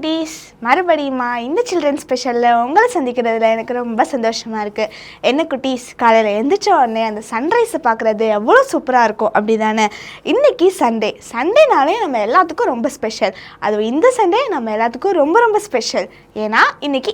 குட்டீஸ், மறுபடியுமா இந்த சில்ட்ரன் ஸ்பெஷலில் உங்களை சந்திக்கிறதுல எனக்கு ரொம்ப சந்தோஷமாக இருக்குது. என்ன குட்டீஸ், காலையில் எழுந்திரிச்ச உடனே அந்த சன்ரைஸை பார்க்குறது எவ்வளோ சூப்பராக இருக்கும் அப்படி தானே? இன்றைக்கி சண்டேனாலே நம்ம எல்லாத்துக்கும் ரொம்ப ஸ்பெஷல். அதுவும் இந்த சண்டே நம்ம எல்லாத்துக்கும் ரொம்ப ரொம்ப ஸ்பெஷல். ஏன்னா இன்றைக்கி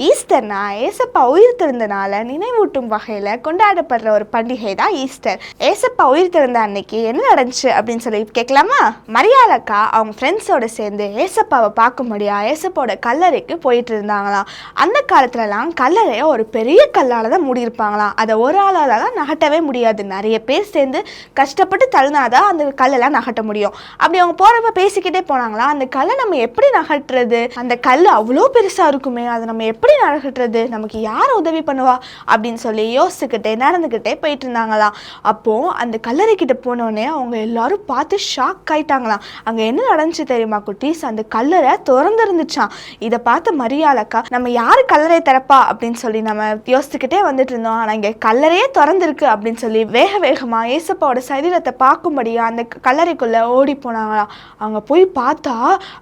ஈஸ்டர்னா ஏசப்பா உயிர் திறந்தனால நினைவூட்டும் வகையில் கொண்டாடப்படுற ஒரு பண்டிகை தான் ஈஸ்டர். ஏசப்பா உயிர் திறந்த அன்னைக்கு என்ன நடந்துச்சு அப்படின்னு சொல்லி கேட்கலாமா? மரியாளக்கா அவங்க ஃப்ரெண்ட்ஸோட சேர்ந்து ஏசப்பாவை பார்க்கும்படியா ஏசப்பாவோட கல்லறைக்கு போயிட்டு இருந்தாங்களாம். அந்த காலத்துலலாம் கல்லறையை ஒரு பெரிய கல்லால் தான் மூடியிருப்பாங்களாம். அதை ஒரு ஆளால் தான் நகட்டவே முடியாது. நிறைய பேர் சேர்ந்து கஷ்டப்பட்டு தள்ளினாதான் அந்த கல்லெல்லாம் நகட்ட முடியும். அப்படி அவங்க போகிறப்ப பேசிக்கிட்டே போனாங்களாம், அந்த கல்லை நம்ம எப்படி நகட்டுறது? அந்த கல் அவ்வளோ பெருசாக இருக்குமே, அதை நம்ம எப்படி நகட்டுறது? நமக்கு யார் உதவி பண்ணுவா அப்படின்னு சொல்லி யோசிச்சுக்கிட்டே நடந்துக்கிட்டே போயிட்டு இருந்தாங்களாம். அப்போது அந்த கல்லறைக்கிட்ட போனோடனே அவங்க எல்லாரும் பார்த்து ஷாக் ஆயிட்டாங்களாம். அங்கே என்ன நடந்துச்சு தெரியுமா குட்டீஸ்? அந்த கல்லறை திறந்துருந்துச்சான். இதை பார்த்த மரியாளக்கா, நம்ம யாரு கல்லறை திறப்பா அப்படின்னு சொல்லி நம்ம யோசிச்சுக்கிட்டே வந்துட்டு இருந்தோம். ஆனால் இங்கே கல்லறையே திறந்துருக்கு அப்படின்னு சொல்லி வேகமாக ஏசப்பாவோட சரீரத்தை பார்க்கும்படியா அந்த கல்லறைக்குள்ளே ஓடி போனாங்களாம். அவங்க போய் பார்த்தா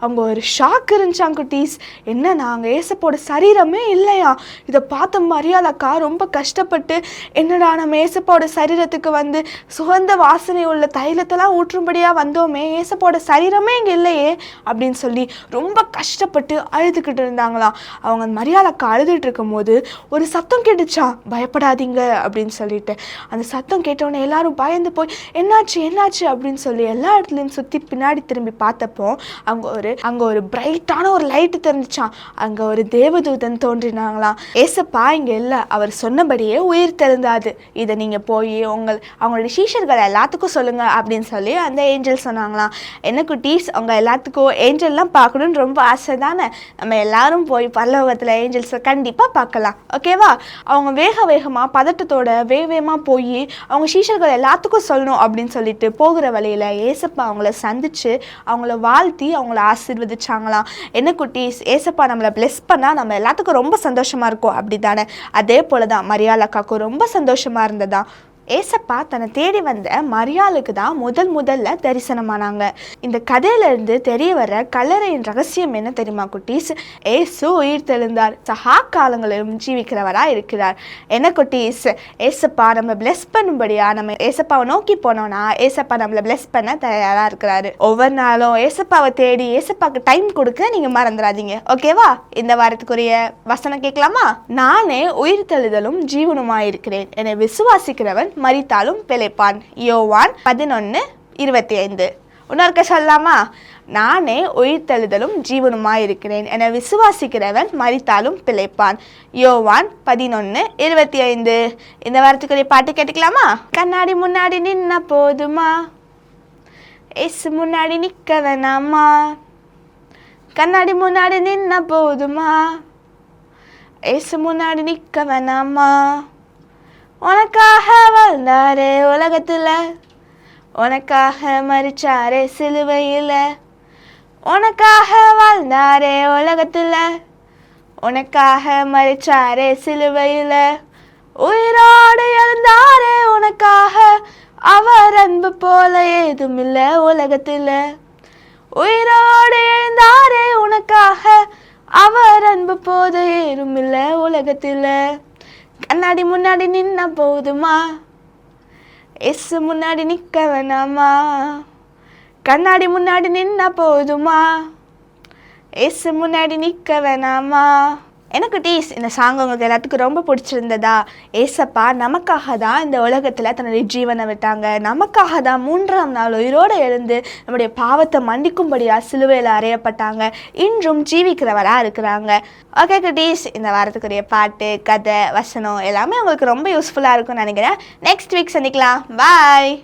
அவங்க ஒரு ஷாக் இருந்துச்சாங்க குட்டீஸ். என்னன்னா அங்கே ஏசப்பாவோட சரீரமே இல்லையா. இதை பார்த்த மரியாளக்கா ரொம்ப கஷ்டப்பட்டு, என்னடா நம்ம ஏசப்பாவோட சரீரத்துக்கு வந்து சுகந்த வாசனை உள்ள தைலத்தெல்லாம் ஊற்றும்படியாக வந்தோமே, ஏசப்பாவோட சரீரமே இங்கே இல்லையே அப்படின்னு சொல்லி ரொம்ப கஷ்டப்பட்டு அழுதுகிட்டு இருந்தாங்களாம். அவங்க மரியாளக்கா அழுதுட்டு இருக்கும் போது ஒரு சத்தம் கேட்டுச்சா, பயப்படாதீங்க அப்படின்னு சொல்லிட்டு. அந்த சத்தம் கேட்டோன்னே எல்லாரும் பயந்து போய் என்னாச்சு அப்படின்னு சொல்லி எல்லா இடத்துலையும் சுற்றி பின்னாடி திரும்பி பார்த்தப்போ அங்கே ஒரு பிரைட்டான ஒரு லைட்டு தெரிஞ்சிச்சான். அங்கே ஒரு தேவதூதன் தோன்றினாங்களாம். ஏசப்பா இங்கே இல்லை, அவர் சொன்னபடியே உயிர் தெழுந்தாது. இதை நீங்கள் போய் அவங்களுடைய சீஷர்கள் எல்லாத்துக்கும் சொல்லுங்க அப்படின்னு சொல்லி அந்த ஏஞ்சல் சொன்னாங்களாம். என்ன குட்டீஸ், அவங்க எல்லாத்துக்கும் ஏஞ்சல்லாம் பார்க்கணுன்னு ரொம்ப ஆசை தானே? நம்ம எல்லாரும் போய் பரலோகத்தில் ஏஞ்சல்ஸை கண்டிப்பாக பார்க்கலாம், ஓகேவா? அவங்க வேகமாக பதட்டத்தோட வேகமாக போய் அவங்க சீஷர்கள் எல்லாத்துக்கும் சொல்லணும் அப்படின்னு சொல்லிட்டு போகிற வழியில் ஏசப்பா அவங்கள சந்திச்சு அவங்கள வாழ்த்தி அவங்கள ஆசீர்வதிச்சாங்களாம். என்ன குட்டீஸ், ஏசப்பா நம்மளை பிளெஸ் பண்ணால் நம்ம எல்லாத்துக்கும் ரொம்ப சந்தோஷமாக இருக்கும் அப்படி தானே? அதே போல தான் மரியாளக்காக்கும் ரொம்ப சந்தோஷமாக இருந்ததா. ஏசப்பா தன்னை தேடி வந்த மரியாளுக்கு தான் முதல்ல தரிசனமானாங்க. இந்த கதையிலிருந்து தெரிய வர கல்லறையின் ரகசியம் என்ன தெரியுமா குட்டீஸ்? ஏசு உயிர் தெழுந்தார், சகா காலங்களிலும் ஜீவிக்கிறவராக இருக்கிறார். என்ன குட்டீஸ், ஏசப்பா நம்ம பிளெஸ் பண்ணும்படியா நம்ம ஏசப்பாவை நோக்கி போனோம்னா ஏசப்பா நம்மளை பிளெஸ் பண்ண தயாராக இருக்கிறாரு. ஒவ்வொரு நாளும் ஏசப்பாவை தேடி ஏசப்பாவுக்கு டைம் கொடுக்க நீங்கள் மறந்துடாதீங்க, ஓகேவா? இந்த வாரத்துக்குரிய வசனம் கேட்கலாமா? நானே உயிர் தெழுதலும் ஜீவனுமாயிருக்கிறேன், என்னை விசுவாசிக்கிறவன் மரித்தாலும் பிழைப்பான். யோவான் 11:25. இன்னொருக்க சொல்லலாமா? நானே உயிர் தெழுதலும் ஜீவனுமாயிருக்கிறேன், என விசுவாசிக்கிறவன் மரித்தாலும் பிழைப்பான். யோவான் 11:25. இந்த வாரத்துக்குரிய பாட்டு கேட்டுக்கலாமா? கண்ணாடி முன்னாடி நின்ன போதுமா, ஏசு முன்னாடி நிற்க வேணாமா? கண்ணாடி முன்னாடி நின்ன போதுமா, ஏசு முன்னாடி நிற்க வேணாமா? உனக்காக வாழ்ந்தாரே உலகத்தில், உனக்காக மரிச்சாரே சிலுவையில். உனக்காக வாழ்ந்தாரே உலகத்தில், உனக்காக மரிச்சாரே சிலுவையில். உயிரோடு எழுந்தாரே உனக்காக, அவர் அன்பு போல ஏதும் இல்லை உலகத்தில். உயிரோடு எழுந்தாரே உனக்காக, அவர் அன்பு போல ஏதும் இல்லை உலகத்தில். கண்ணாடி முன்னாடி நின்ன போதுமா, எஸ் முன்னாடி நிற்க வேணாமா? கண்ணாடி முன்னாடி நின்ன போதுமா, எஸ் முன்னாடி நிற்க வேணாமா? எனக்கு டீஸ், இந்த சாங் உங்களுக்கு எல்லாத்துக்கும் ரொம்ப பிடிச்சிருந்ததா? ஏசப்பா நமக்காக தான் இந்த உலகத்தில் தன்னுடைய ஜீவனை விட்டாங்க. நமக்காக தான் 3ஆம் நாள் உயிரோடு எழுந்து நம்முடைய பாவத்தை மன்னிக்கும்படியாக சிலுவையில் அறையப்பட்டாங்க. இன்றும் ஜீவிக்கிறவராக இருக்கிறாங்க. ஓகே குட்டீஸ், இந்த வாரத்துக்குரிய பாட்டு, கதை, வசனம் எல்லாமே உங்களுக்கு ரொம்ப யூஸ்ஃபுல்லாக இருக்கும்னு நினைக்கிறேன். நெக்ஸ்ட் வீக் சந்திக்கலாம். பாய்.